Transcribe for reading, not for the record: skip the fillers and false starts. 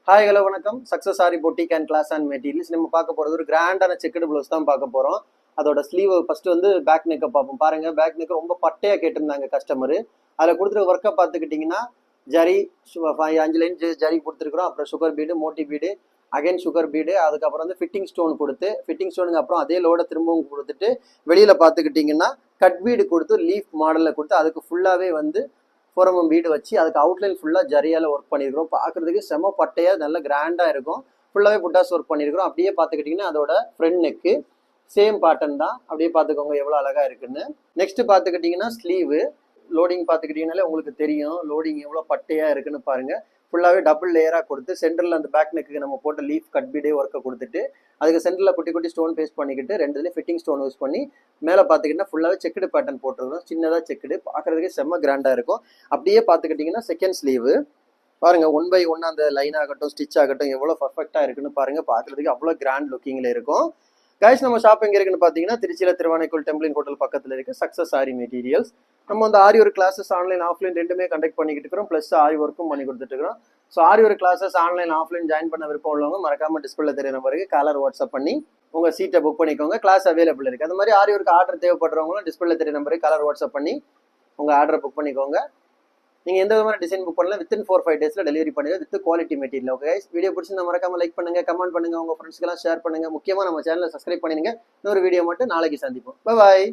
Hi hello வணக்கம். Success Aari boutique and class and materials. நம்ம பார்க்க போகிறது ஒரு கிராண்டான செக்குடு ப்ளவுஸ் தான் பார்க்க போகிறோம். அதோட ஸ்லீவ் ஃபஸ்ட்டு வந்து பேக் நெக்கை பார்ப்போம். பாருங்கள், பேக் நெக் ரொம்ப பட்டையாக கேட்டிருந்தாங்க கஸ்டமரு. அதில் கொடுத்துருக்க ஒர்க்கை பார்த்துக்கிட்டிங்கன்னா ஜரி 5 லைன் ஜரி கொடுத்துருக்குறோம். அப்புறம் sugar bead, Moti bead, again sugar bead, அதுக்கப்புறம் வந்து ஃபிட்டிங் ஸ்டோன் கொடுத்து, ஃபிட்டிங் ஸ்டோனுக்கு அப்புறம் அதே லோட திரும்பவும் கொடுத்துட்டு வெளியில் பார்த்துக்கிட்டிங்கன்னா கட் பீடு கொடுத்து லீஃப் மாடலில் கொடுத்து அதுக்கு ஃபுல்லாகவே வந்து 4mm பீடு வச்சு அதுக்கு அவுட்லைன் ஃபுல்லாக ஜரியால் ஒர்க் பண்ணியிருக்கிறோம். பார்க்குறதுக்கு செம பட்டையாக நல்ல கிராண்டாக இருக்கும். ஃபுல்லாகவே புட்டாஸ் ஒர்க் பண்ணியிருக்கிறோம். அப்படியே பார்த்துக்கிட்டிங்கன்னா அதோட ஃப்ரண்ட் நெக்கு சேம் பேட்டர்ன் தான். அப்படியே பார்த்துக்கோங்க எவ்வளோ அழகாக இருக்குன்னு. நெக்ஸ்ட் பார்த்துக்கிட்டிங்கன்னா ஸ்லீவு லோடிங் பார்த்துக்கிட்டிங்கனாலே உங்களுக்கு தெரியும் லோடிங் எவ்வளோ பட்டையாக இருக்குன்னு பாருங்கள். ஃபுல்லாகவே டபுள் லேயராக கொடுத்து சென்டரில் அந்த பேக் நெக்கு நம்ம போட்ட லீஃப் கட் பீடே ஒர்க்கை கொடுத்துட்டு அதுக்கு சென்டரில் குட்டி குட்டி ஸ்டோன் பேஸ்ட் பண்ணிக்கிட்டு ரெண்டுலேயும் ஃபிட்டிங் ஸ்டோன் யூஸ் பண்ணி மேலே பார்த்துக்கிட்டிங்கன்னா ஃபுல்லாகவே செக்குடு பேட்டர்ன் போட்டுருக்கோம். சின்னதாக செக்குடு பார்க்குறதுக்கு செம்ம கிராண்டாக இருக்கும். அப்படியே பார்த்துக்கிட்டிங்கன்னா செகண்ட் ஸ்லீவு பாருங்கள், 1 by 1 அந்த லைன் ஆகட்டும் ஸ்டிச் ஆகட்டும் எவ்வளோ பர்ஃபெக்டாக இருக்குன்னு பாருங்கள். பார்க்குறதுக்கு அவ்வளோ கிராண்ட் லுக்கிங்கில் இருக்கும். கைஸ், நம்ம ஷாப் எங்கே இருக்குன்னு பார்த்தீங்கன்னா திருச்சியில் திருவானைக்கோள் டெம்பிளின் ஹோட்டல் பக்கத்தில் இருக்குது சக்ஸஸ் ஆரி மெட்டீரியல்ஸ். நம்ம வந்து aari work classes online offline ரெண்டுமே கண்டக்ட் பண்ணிக்கிட்டு இருக்கிறோம். ப்ளஸ் ஆரி ஒர்க்கும் பண்ணி கொடுத்துட்டு இருக்கிறோம். So aari work classes online offline join பண்ண விருப்பம் உள்ளவங்க மறக்காமல் டிஸ்பிளே தெரிய நம்பருக்கு காலர் வாட்ஸ்அப் பண்ணி உங்கள் சீட்டை புக் பண்ணிக்கோங்க. கிளாஸ் அவைலபிள் இருக்குது. அது மாதிரி ஆரி ஒர்க் ஆர்டர் தேவைப்படுறவங்களும் டிஸ்பிளே தெரிய நம்பருக்கு காலர் வாட்ஸ்அப் பண்ணி உங்கள் ஆர்டரை புக் பண்ணிக்கோங்க. நீங்கள் எந்த விதமான டிசைன் புக் பண்ணலாம் வித்தின் 4-5 டேஸில் டெலிவரி பண்ணுங்கள் with quality material. Okay, video பிடிச்சிருந்தா மறக்காமல் லைக் பண்ணுங்கள், கமெண்ட் பண்ணுங்கள், உங்கள் ஃப்ரெண்ட்ஸ்க்கெல்லாம் ஷேர் பண்ணுங்கள். முக்கியமாக நம்ம சேனலை சப்ஸ்கிரைப் பண்ணிடுங்க. இன்னொரு வீடியோ மட்டும் நாளைக்கு சந்திப்போம். பாய்.